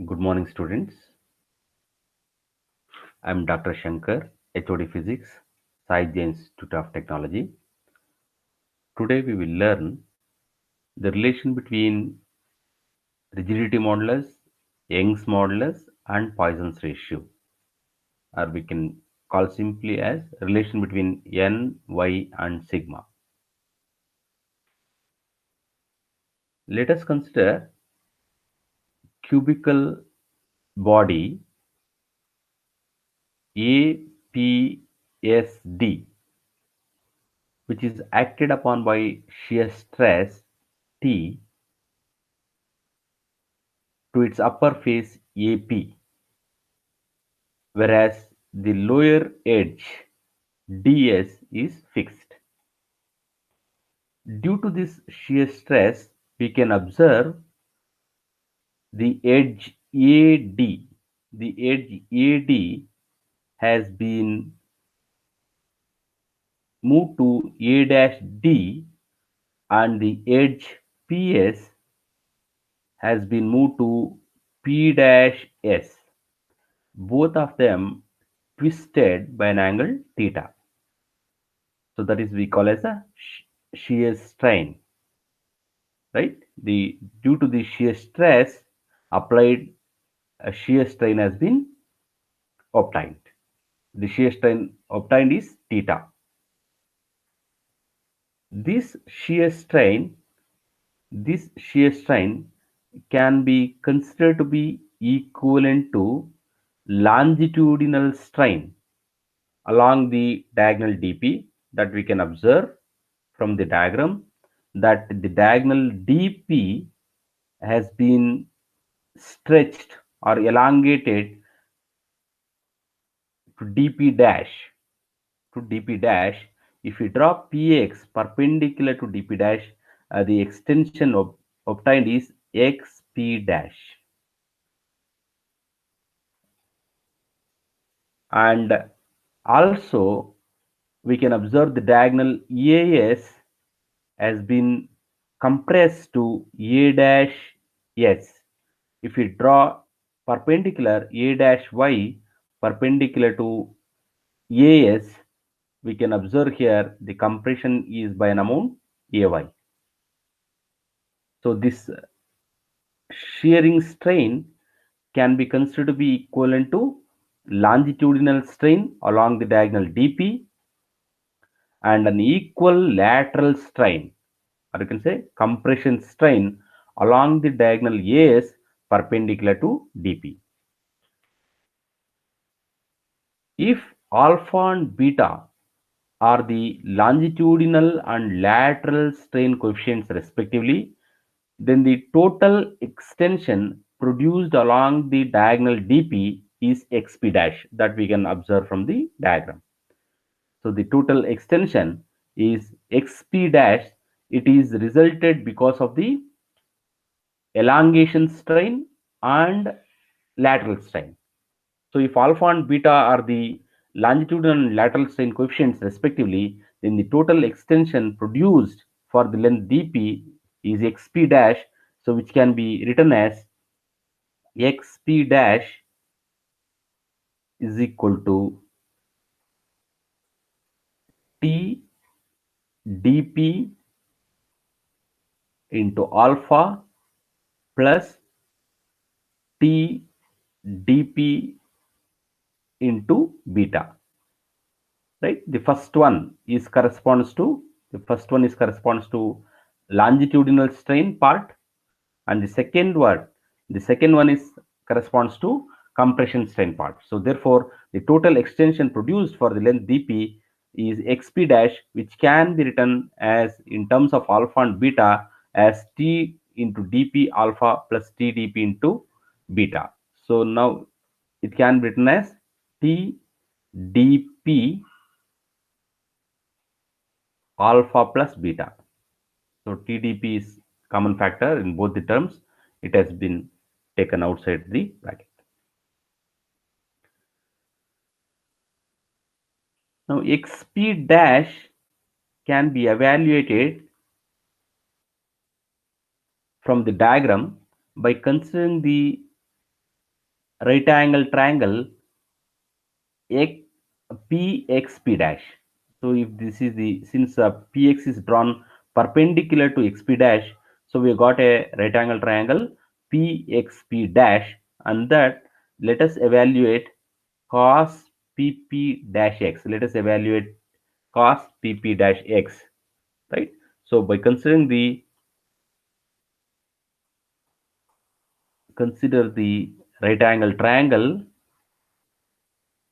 Good morning, students. I'm Dr. Shankar, HOD Physics, Sai Institute of Technology. Today we will learn the relation between rigidity modulus, Young's modulus, and Poisson's ratio, or we can call simply as relation between N, Y, and sigma. Let us consider cubical body APSD, which is acted upon by shear stress T to its upper face AP, whereas the lower edge DS is fixed. Due to this shear stress, we can observe the edge AD. The edge AD has been moved to A dash D, and the edge PS has been moved to P dash S. Both of them twisted by an angle theta. So that is we call as a shear strain, right? The due to the shear stress applied, a shear strain has been obtained. The shear strain obtained is theta. This shear strain, this shear strain can be considered to be equivalent to longitudinal strain along the diagonal dp, that we can observe from the diagram that the diagonal dp has been stretched or elongated to dp dash. If we draw px perpendicular to dp dash, the extension obtained is xp dash. And also we can observe the diagonal EAS has been compressed to A dash S. If we draw perpendicular A dash Y perpendicular to AS, we can observe here the compression is by an amount AY. So this shearing strain can be considered to be equivalent to longitudinal strain along the diagonal DP and an equal lateral strain, or you can say compression strain along the diagonal AS perpendicular to DP. If alpha and beta are the longitudinal and lateral strain coefficients respectively, then the total extension produced along the diagonal dp is xp dash, that we can observe from the diagram. So the total extension is xp dash. It is resulted because of the elongation strain and lateral strain. So if alpha and beta are the longitudinal and lateral strain coefficients respectively, then the total extension produced for the length dp is xp dash, so which can be written as xp dash is equal to t dp into alpha plus t dp into beta, right? The first one is corresponds to longitudinal strain part, and the second one is corresponds to compression strain part. So therefore the total extension produced for the length dp is xp dash, which can be written as in terms of alpha and beta as t into dp alpha plus t dp into beta. So now it can be written as t dp alpha plus beta. So TDP is common factor in both the terms. It has been taken outside the bracket. Now XP dash can be evaluated from the diagram by considering the right angle triangle X, PXP dash. So if this is the, since PX is drawn perpendicular to XP dash, so we got a right angle triangle PXP dash, and that let us evaluate cos PP dash X. Let us evaluate cos PP dash X, right? So by considering the, consider the right angle triangle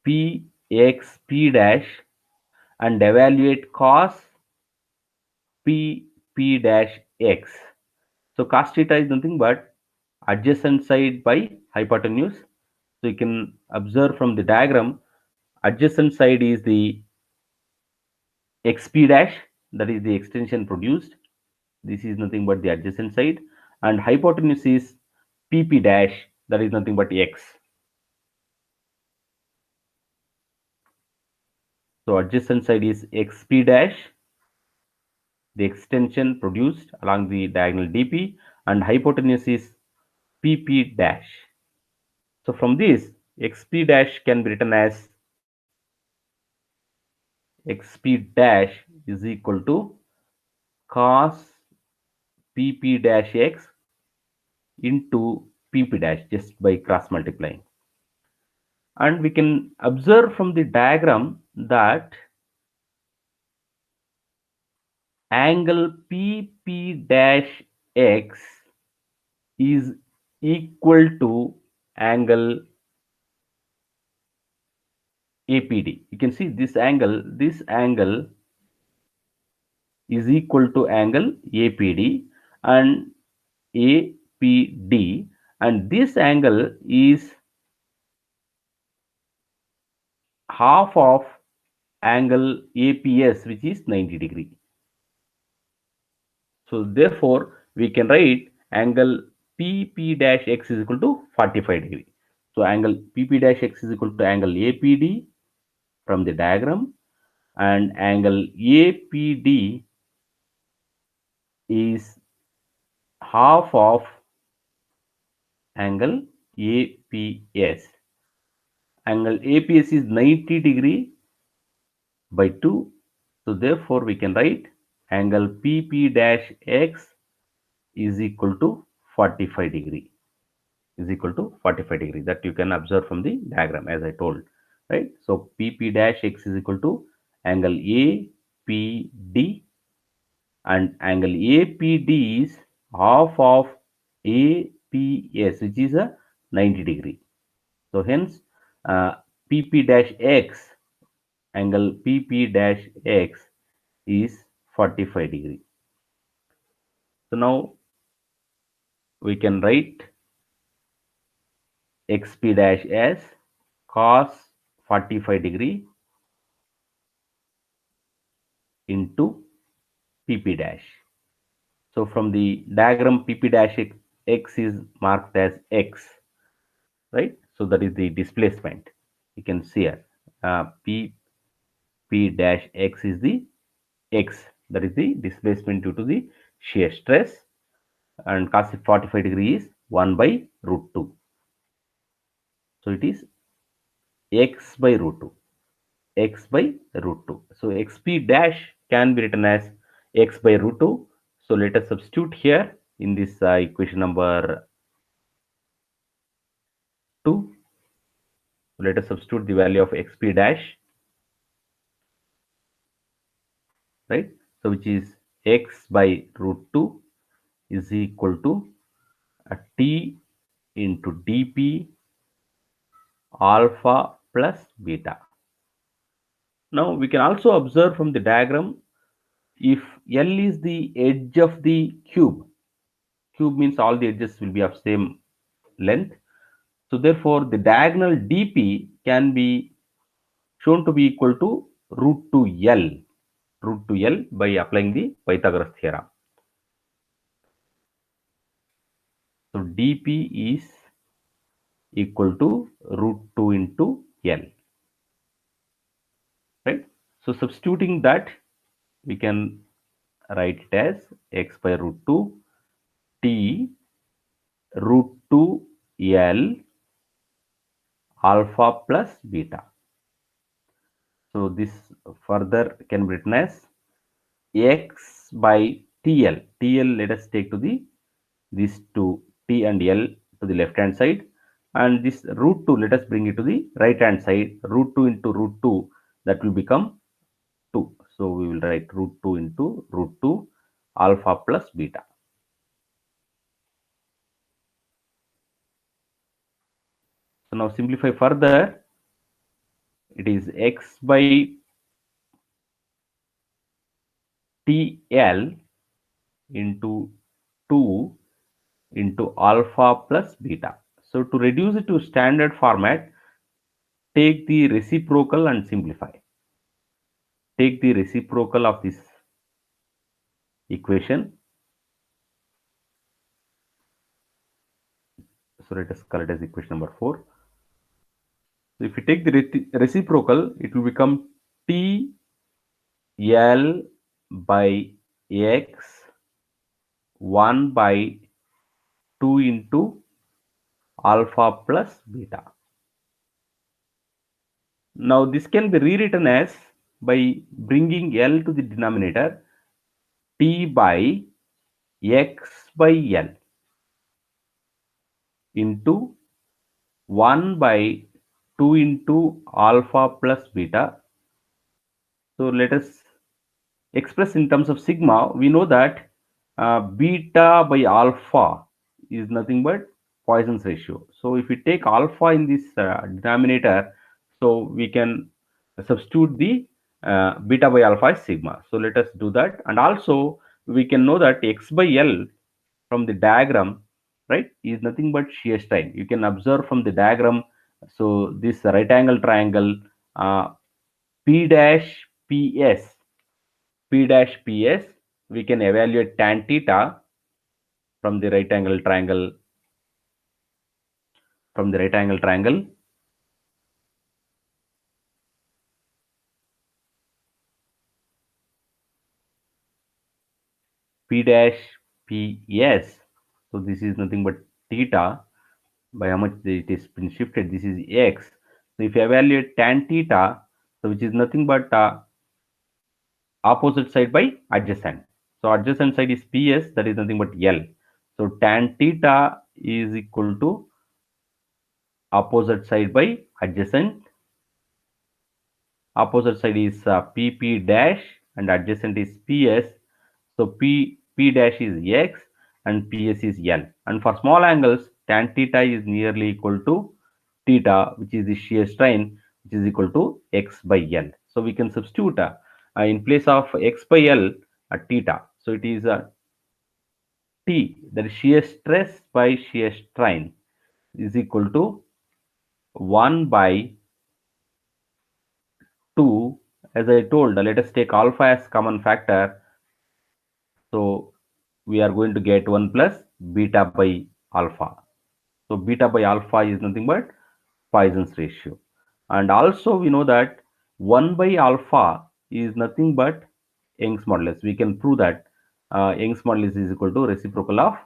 PXP dash and evaluate cos P dash X. So cos theta is nothing but adjacent side by hypotenuse. So you can observe from the diagram, adjacent side is the XP dash, that is the extension produced. This is nothing but the adjacent side, and hypotenuse is PP dash, that is nothing but X. So adjacent side is XP dash, the extension produced along the diagonal DP, and hypotenuse is PP dash. So from this, XP dash can be written as XP dash is equal to cos PP dash X into PP dash, just by cross multiplying. And we can observe from the diagram that angle PP dash X is equal to angle APD. You can see this angle is equal to angle APD and APD, and this angle is half of angle APS, which is 90 degree. So therefore we can write angle PP dash X is equal to 45 degree. So angle PP dash X is equal to angle APD from the diagram, and angle APD is half of angle APS. Angle APS is 90 degree by 2. So therefore we can write angle PP dash X is equal to 45 degree, is equal to 45 degree, that you can observe from the diagram as I told, right? So PP dash X is equal to angle APD, and angle APD is half of APS, which is a 90 degree. So hence PP dash X, angle PP dash X is 45 degree. So now we can write XP dash as cos 45 degree into PP dash. So from the diagram, PP dash X is marked as X, right? So that is the displacement. You can see here PP dash X is the X, that is the displacement due to the shear stress, and cos 45 degree is 1 by root 2. So it is X by root 2. X by root 2. So XP dash can be written as X by root 2. So let us substitute here in this equation number 2. Let us substitute the value of XP dash, right? So which is X by root 2 is equal to a T into dP alpha plus beta. Now we can also observe from the diagram, if L is the edge of the cube, cube means all the edges will be of same length. So therefore the diagonal dP can be shown to be equal to root 2L, root 2L by applying the Pythagoras theorem. So dP is equal to root 2 into L, right? So substituting that, we can write it as X by root 2 T root 2 L alpha plus beta. So this further can be written as x by TL. TL let us take to the these two T and L to the left hand side, and this root 2 let us bring it to the right hand side. Root 2 into root 2, that will become 2. So we will write root 2 into root 2 alpha plus beta. So now simplify further. It is x by TL into 2 into alpha plus beta. So to reduce it to standard format, take the reciprocal and simplify. Take the reciprocal of this equation. So let us call it as equation number 4. So if you take the reciprocal, it will become T L by x 1 by 2 into alpha plus beta. Now this can be rewritten as, by bringing L to the denominator, T by x by L into 1 by 2 into alpha plus beta. So let us express in terms of sigma. We know that beta by alpha is nothing but Poisson's ratio. So if we take alpha in this denominator, so we can substitute the beta by alpha as sigma. So let us do that. And also we can know that x by L from the diagram, right, is nothing but shear strain. You can observe from the diagram. So this right angle triangle, uh, P dash PS, P dash PS, we can evaluate tan theta from the right angle triangle, from the right angle triangle. P dash PS. So this is nothing but theta, by how much it is been shifted. This is x. So if you evaluate tan theta, so which is nothing but opposite side by adjacent. So adjacent side is PS, that is nothing but L. So tan theta is equal to opposite side by adjacent. Opposite side is PP dash and adjacent is PS. So P dash is x and PS is L. And for small angles, tan theta is nearly equal to theta, which is the shear strain, which is equal to x by L. So we can substitute in place of x by L theta. So it is T, that is shear stress by shear strain, is equal to 1 by 2. As I told, let us take alpha as common factor. So we are going to get 1 plus beta by alpha. So beta by alpha is nothing but Poisson's ratio. And also we know that 1 by alpha is nothing but Young's modulus. We can prove that Young's modulus is equal to reciprocal of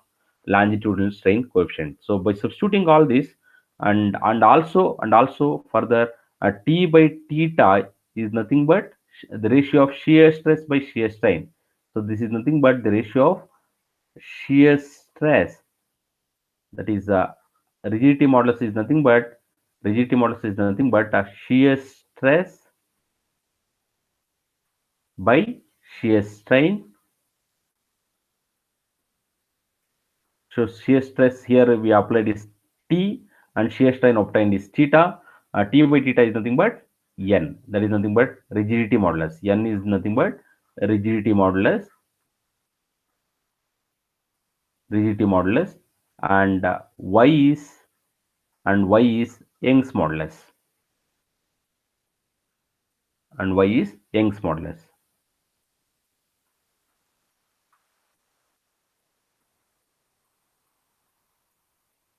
longitudinal strain coefficient. So by substituting all this, and also further, T by theta is nothing but the ratio of shear stress by shear strain. So this is nothing but the ratio of shear stress, that is rigidity modulus is nothing but shear stress by shear strain. So shear stress here we applied is T and shear strain obtained is theta. T by theta is nothing but N, that is nothing but rigidity modulus. N is nothing but rigidity modulus, and Y is Young's modulus, and Y is Young's modulus.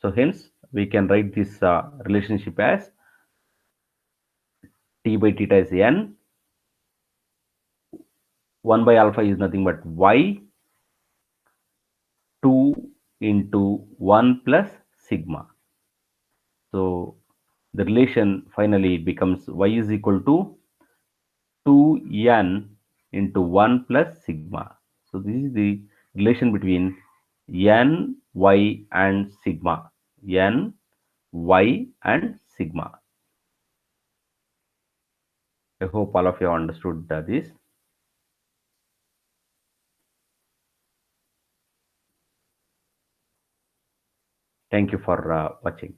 So hence we can write this relationship as T by theta is N, 1 by alpha is nothing but Y, 2 into 1 plus sigma. So The relation finally becomes y is equal to 2n into 1 plus sigma. So this is the relation between n, y and sigma. N, y and sigma. I hope all of you understood this. Thank you for watching.